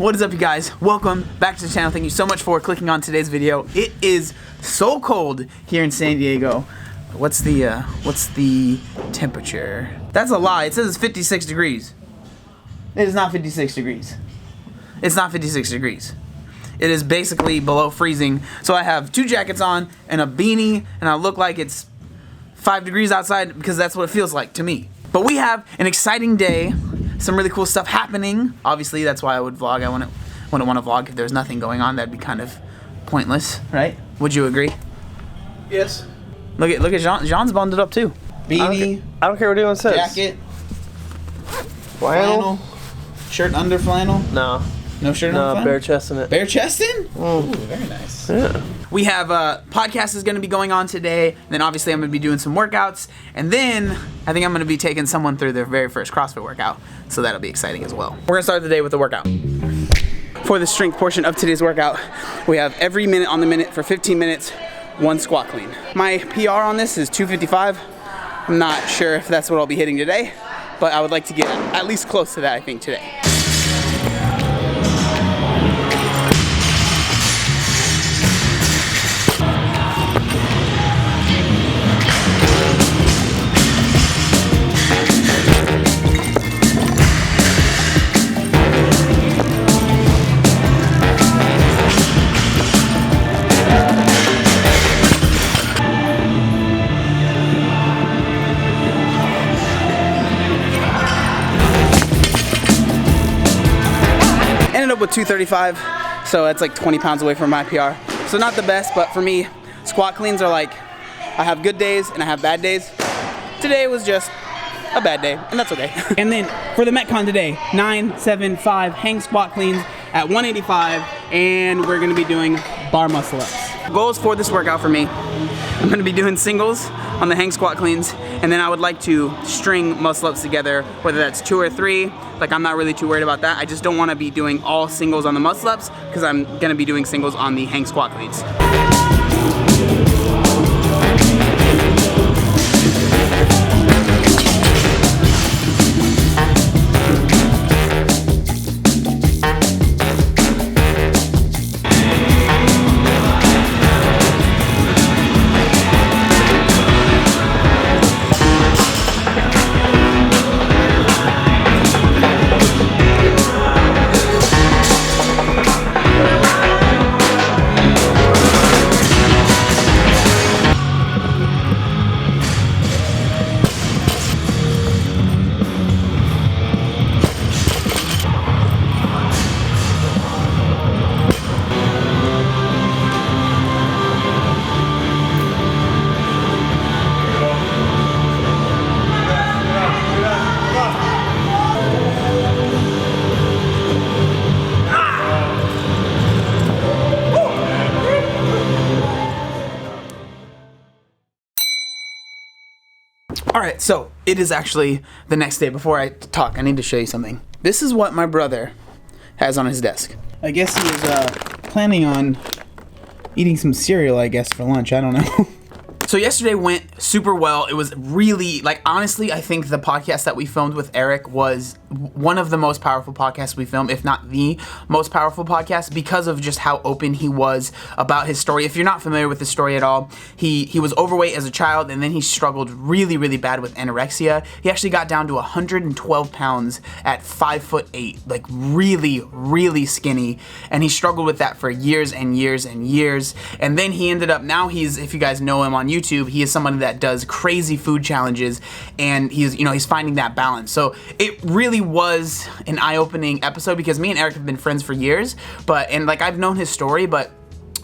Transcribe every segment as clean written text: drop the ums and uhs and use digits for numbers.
What is up, you guys? Welcome back to the channel. Thank you so much for clicking on today's video. It is so cold here in San Diego. What's the temperature? That's a lie. It says it's 56 degrees. It is not 56 degrees. It's not 56 degrees. It is basically below freezing. So I have 2 jackets on and a beanie, and I look like it's 5 degrees outside because that's what it feels like to me. But we have an exciting day. Some really cool stuff happening. Obviously, that's why I would vlog. I wouldn't want to vlog if there's nothing going on. That'd be kind of pointless, right? Would you agree? Yes. Look at Jean. Jean's bundled up too. Beanie. I don't care what anyone says. Jacket. Flannel. Shirt under flannel. No. No shirt under flannel. Bare chesting it. Bare chesting? Mm. Ooh, very nice. Yeah. We have podcast is going to be going on today. And then obviously I'm going to be doing some workouts. And then I think I'm going to be taking someone through their very first CrossFit workout. So that'll be exciting as well. We're going to start the day with a workout. For the strength portion of today's workout, we have every minute on the minute for 15 minutes, 1 squat clean. My PR on this is 255. I'm not sure if that's what I'll be hitting today, but I would like to get at least close to that, I think, today. Ended up with 235, so that's like 20 pounds away from my PR. So not the best, but for me, squat cleans are like, I have good days and I have bad days. Today was just a bad day, and that's okay. And then for the Metcon today, 975 hang squat cleans at 185, and we're gonna be doing bar muscle ups. Goals for this workout for me, I'm gonna be doing singles on the hang squat cleans, and then I would like to string muscle ups together, whether that's 2 or 3. Like, I'm not really too worried about that. I just don't wanna be doing all singles on the muscle ups because I'm gonna be doing singles on the hang squat cleans. Alright, so it is actually the next day. Before I talk, I need to show you something. This is what my brother has on his desk. I guess he was planning on eating some cereal, I guess, for lunch. I don't know. So yesterday went super well. It was really, like, honestly, I think the podcast that we filmed with Eric was one of the most powerful podcasts we filmed, if not the most powerful podcast, because of just how open he was about his story. If you're not familiar with his story at all, he was overweight as a child, and then he struggled really, really bad with anorexia. He actually got down to 112 pounds at 5'8", like really, really skinny, and he struggled with that for years and years and years. And then he ended up, now he's, if you guys know him on YouTube, he is somebody that does crazy food challenges, and he's finding that balance. So it really was an eye-opening episode because me and Eric have been friends for years, and like, I've known his story, but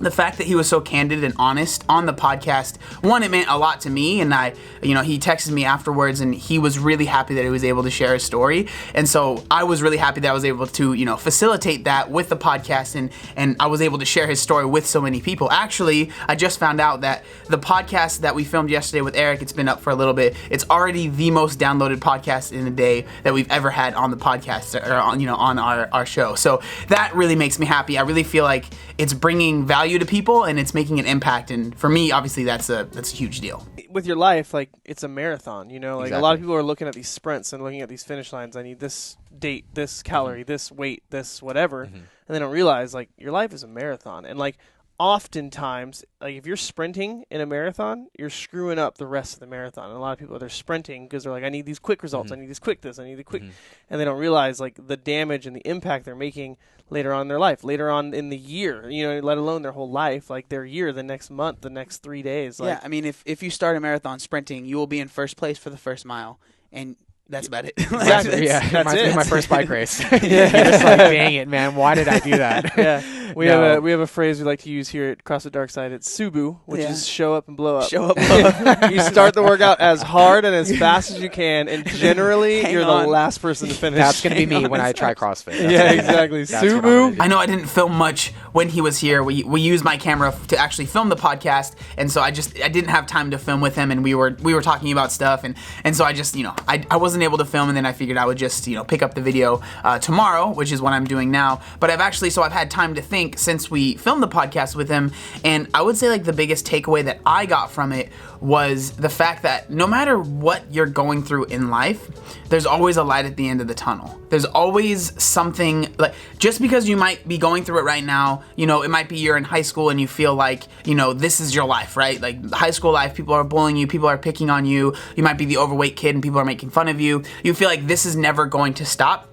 the fact that he was so candid and honest on the podcast, one, it meant a lot to me, and he texted me afterwards, and he was really happy that he was able to share his story, and so I was really happy that I was able to, facilitate that with the podcast, and I was able to share his story with so many people. Actually, I just found out that the podcast that we filmed yesterday with Eric, it's been up for a little bit, it's already the most downloaded podcast in a day that we've ever had on the podcast, or on our show, so that really makes me happy. I really feel like it's bringing value value to people and it's making an impact. And for me, obviously, that's a huge deal. With your life, like, it's a marathon, you know? Like, a lot of people are looking at these sprints and looking at these finish lines. I need this date, this calorie, this weight, this whatever. And they don't realize, like, your life is a marathon. And, like, oftentimes, like, if you're sprinting in a marathon, you're screwing up the rest of the marathon. And a lot of people, they're sprinting because they're like, I need these quick results. I need this quick this. I need the quick. And they don't realize, like, the damage and the impact they're making later on in their life, later on in the year, you know, let alone their whole life, like their year, the next month, the next 3 days. Like, yeah, I mean, if you start a marathon sprinting, you will be in first place for the first mile, and that's about it. Exactly. That's it. my first bike race. You're just like, dang it, man, why did I do that? Yeah, we have a phrase we like to use here at CrossFit Dark Side. It's SUBU, which is show up and blow up. Show up, blow up. You start the workout as hard and as fast as you can, and generally you're the last person to finish. That's going to be me when I try CrossFit. Yeah, exactly. SUBU. I know I didn't film much when he was here. We used my camera to actually film the podcast, and so I didn't have time to film with him, and we were talking about stuff, and so I just, you know, I wasn't able to film, and then I figured I would just, you know, pick up the video tomorrow, which is what I'm doing now. But I've had time to think since we filmed the podcast with him, and I would say, like, the biggest takeaway that I got from it was the fact that no matter what you're going through in life, there's always a light at the end of the tunnel. There's always something, like, just because you might be going through it right now, you know, it might be you're in high school and you feel like, you know, this is your life, right? Like, high school life, people are bullying you, people are picking on you, you might be the overweight kid and people are making fun of you. You feel like this is never going to stop.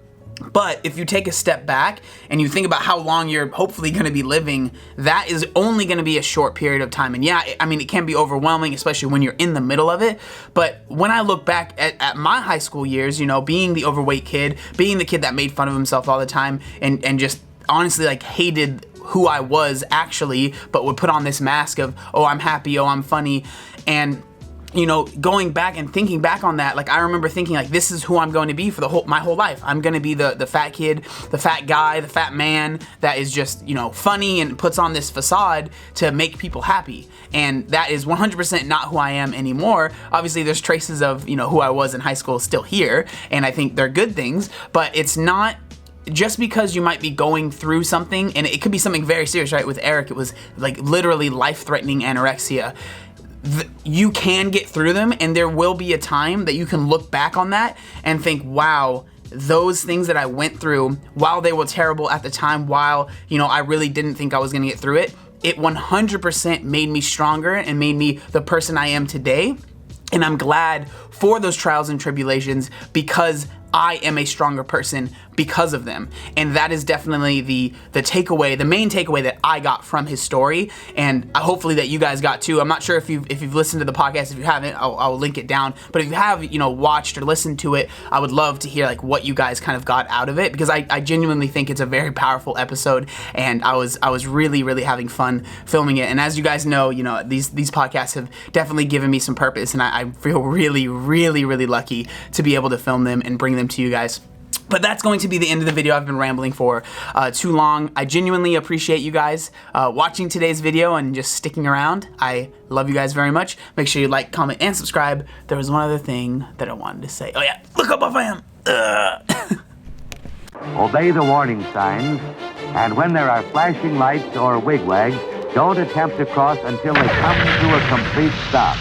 But if you take a step back and you think about how long you're hopefully going to be living, that is only going to be a short period of time. And yeah, I mean, it can be overwhelming, especially when you're in the middle of it. But when I look back at my high school years, you know, being the overweight kid, being the kid that made fun of himself all the time and just honestly, like, hated who I was actually, but would put on this mask of, oh, I'm happy, oh, I'm funny. And you know, going back and thinking back on that, like, I remember thinking, like, this is who I'm going to be for my whole life. I'm going to be the fat kid, the fat guy, the fat man that is just, you know, funny and puts on this facade to make people happy. And that is 100% not who I am anymore. Obviously, there's traces of, you know, who I was in high school still here, and I think they're good things, but it's not just because you might be going through something, and it could be something very serious, right? With Eric, it was like literally life-threatening anorexia. You can get through them, and there will be a time that you can look back on that and think, wow, those things that I went through, while they were terrible at the time, while, you know, I really didn't think I was gonna get through it, it 100% made me stronger and made me the person I am today. And I'm glad for those trials and tribulations because I am a stronger person because of them. And that is definitely the takeaway, the main takeaway that I got from his story, and hopefully that you guys got too. I'm not sure if you've listened to the podcast. If you haven't, I'll link it down. But if you have, you know, watched or listened to it, I would love to hear, like, what you guys kind of got out of it, because I genuinely think it's a very powerful episode, and I was really, really having fun filming it. And as you guys know, you know, these podcasts have definitely given me some purpose, and I feel really, really, really lucky to be able to film them and bring them to you guys. But that's going to be the end of the video. I've been rambling for too long. I genuinely appreciate you guys watching today's video and just sticking around. I love you guys very much. Make sure you like, comment, and subscribe. There was one other thing that I wanted to say. Oh yeah, look how buff I am. Obey the warning signs, and when there are flashing lights or wigwags, don't attempt to cross until they come to a complete stop.